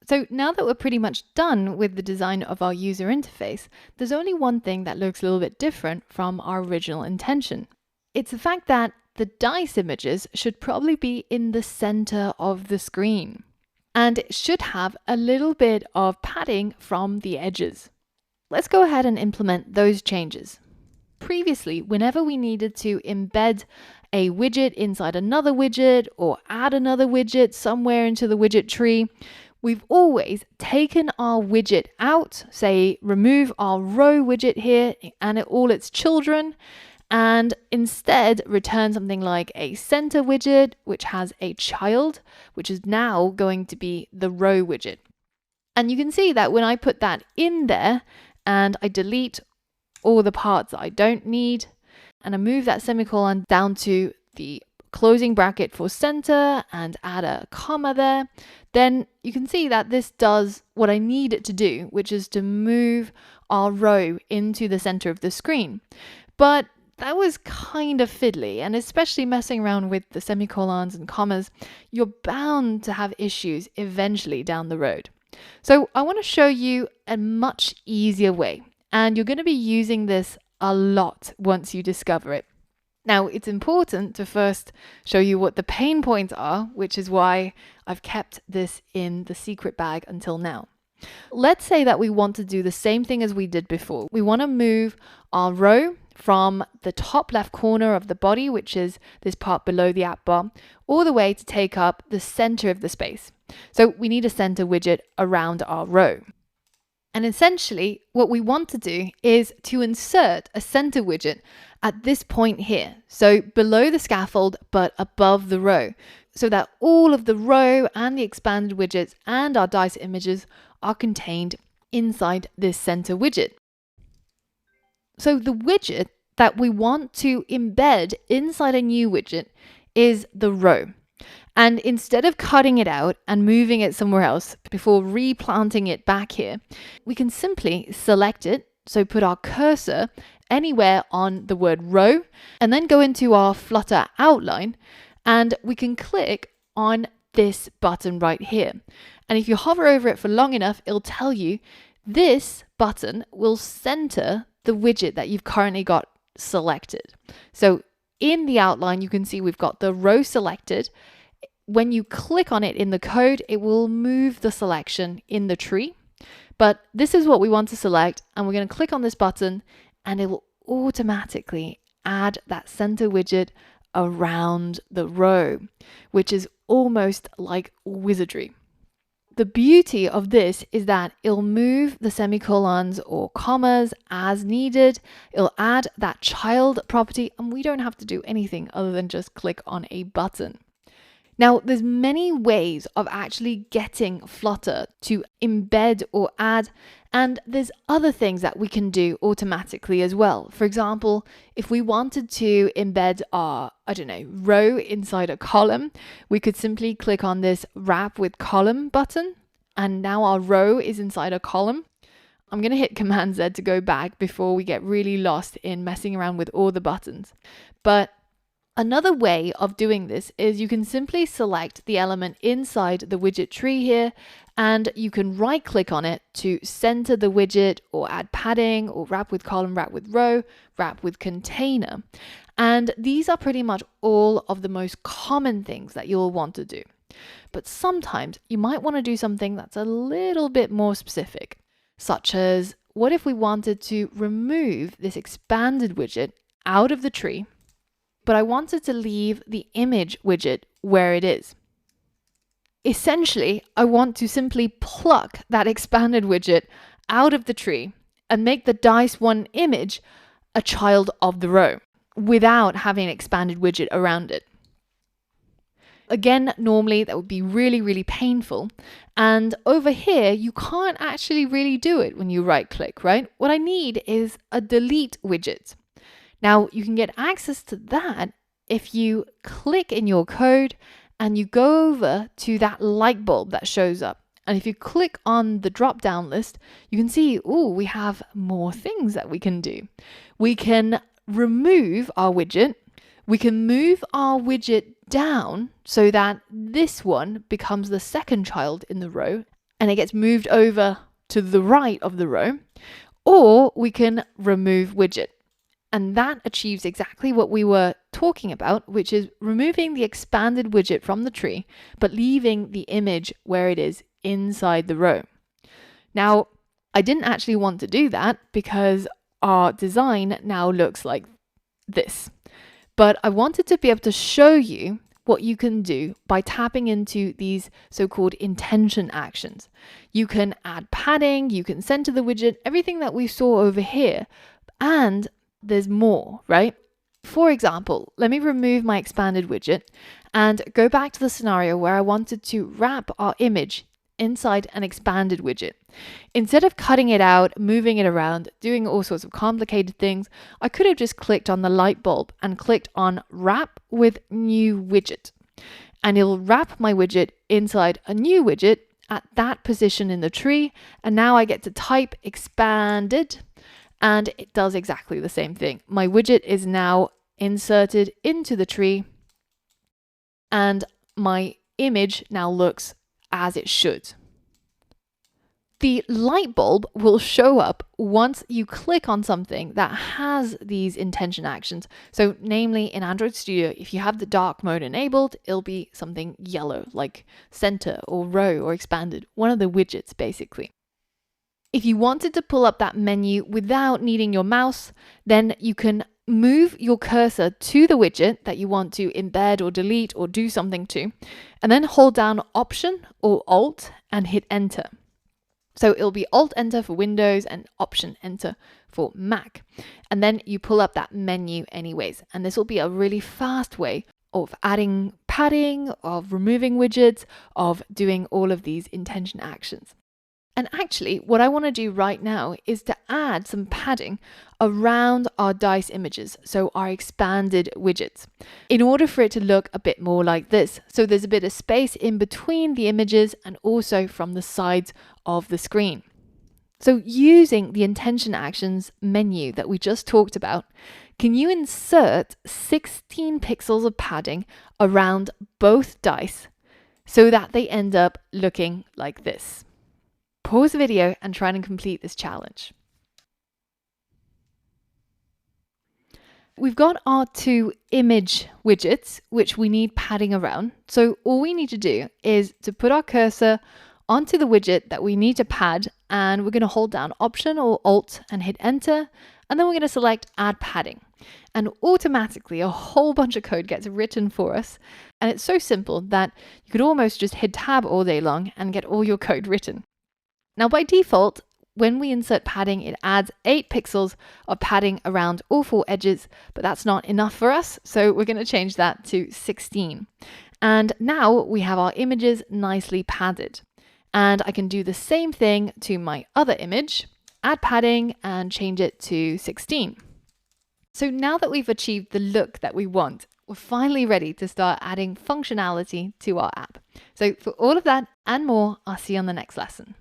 So now that we're pretty much done with the design of our user interface, there's only one thing that looks a little bit different from our original intention. It's the fact that the dice images should probably be in the center of the screen, and it should have a little bit of padding from the edges. Let's go ahead and implement those changes. Previously, whenever we needed to embed a widget inside another widget or add another widget somewhere into the widget tree, we've always taken our widget out, say remove our row widget here and all its children, and instead return something like a center widget, which has a child, which is now going to be the row widget. And you can see that when I put that in there and I delete all the parts that I don't need, and I move that semicolon down to the closing bracket for center and add a comma there, then you can see that this does what I need it to do, which is to move our row into the center of the screen. But that was kind of fiddly, and especially messing around with the semicolons and commas, you're bound to have issues eventually down the road. So I want to show you a much easier way, and you're going to be using this a lot once you discover it. Now, it's important to first show you what the pain points are, which is why I've kept this in the secret bag until now. Let's say that we want to do the same thing as we did before. We want to move our row from the top left corner of the body, which is this part below the app bar, all the way to take up the center of the space. So we need a center widget around our row. And essentially, what we want to do is to insert a center widget at this point here. So below the scaffold, but above the row, so that all of the row and the expanded widgets and our dice images are contained inside this center widget. So the widget that we want to embed inside a new widget is the row. And instead of cutting it out and moving it somewhere else before replanting it back here, we can simply select it. So put our cursor anywhere on the word row and then go into our Flutter outline, and we can click on this button right here. And if you hover over it for long enough, it'll tell you this button will center the widget that you've currently got selected. So in the outline, you can see we've got the row selected. When you click on it in the code, it will move the selection in the tree. But this is what we want to select, and we're going to click on this button and it will automatically add that center widget around the row, which is almost like wizardry. The beauty of this is that it'll move the semicolons or commas as needed. It'll add that child property, and we don't have to do anything other than just click on a button. Now, there's many ways of actually getting Flutter to embed or add, and there's other things that we can do automatically as well. For example, if we wanted to embed our, row inside a column, we could simply click on this wrap with column button, and now our row is inside a column. I'm going to hit Command Z to go back before we get really lost in messing around with all the buttons. But another way of doing this is you can simply select the element inside the widget tree here, and you can right click on it to center the widget or add padding or wrap with column, wrap with row, wrap with container. And these are pretty much all of the most common things that you'll want to do. But sometimes you might want to do something that's a little bit more specific, such as what if we wanted to remove this expanded widget out of the tree, but I wanted to leave the image widget where it is. Essentially, I want to simply pluck that expanded widget out of the tree and make the dice one image a child of the row without having an expanded widget around it. Again, normally that would be really, really painful. And over here, you can't actually really do it when you right click, right? What I need is a delete widget. Now, you can get access to that if you click in your code and you go over to that light bulb that shows up. And if you click on the drop down list, you can see, we have more things that we can do. We can remove our widget. We can move our widget down so that this one becomes the second child in the row. and it gets moved over to the right of the row, or we can remove widget. And that achieves exactly what we were talking about, which is removing the expanded widget from the tree, but leaving the image where it is inside the row. Now, I didn't actually want to do that because our design now looks like this. But I wanted to be able to show you what you can do by tapping into these so-called intention actions. You can add padding, you can center the widget, everything that we saw over here, and there's more, right? For example, let me remove my expanded widget and go back to the scenario where I wanted to wrap our image inside an expanded widget. Instead of cutting it out, moving it around, doing all sorts of complicated things, I could have just clicked on the light bulb and clicked on wrap with new widget. And it'll wrap my widget inside a new widget at that position in the tree. And now I get to type expanded, and it does exactly the same thing. My widget is now inserted into the tree, and my image now looks as it should. The light bulb will show up once you click on something that has these intention actions. So namely in Android Studio, if you have the dark mode enabled, it'll be something yellow like center or row or expanded, one of the widgets basically. If you wanted to pull up that menu without needing your mouse, then you can move your cursor to the widget that you want to embed or delete or do something to, and then hold down Option or Alt and hit Enter. So it'll be Alt Enter for Windows and Option Enter for Mac. And then you pull up that menu anyways. And this will be a really fast way of adding padding, of removing widgets, of doing all of these intention actions. And actually, what I want to do right now is to add some padding around our dice images, so our expanded widgets, in order for it to look a bit more like this. So there's a bit of space in between the images and also from the sides of the screen. So using the intention actions menu that we just talked about, can you insert 16 pixels of padding around both dice so that they end up looking like this? Pause the video and try and complete this challenge. We've got our two image widgets, which we need padding around. So all we need to do is to put our cursor onto the widget that we need to pad, and we're going to hold down Option or Alt and hit Enter, and then we're going to select Add Padding. And automatically a whole bunch of code gets written for us. And it's so simple that you could almost just hit Tab all day long and get all your code written. Now, by default, when we insert padding, it adds 8 pixels of padding around all 4 edges, but that's not enough for us. So we're going to change that to 16. And now we have our images nicely padded. And I can do the same thing to my other image, add padding and change it to 16. So now that we've achieved the look that we want, we're finally ready to start adding functionality to our app. So for all of that and more, I'll see you on the next lesson.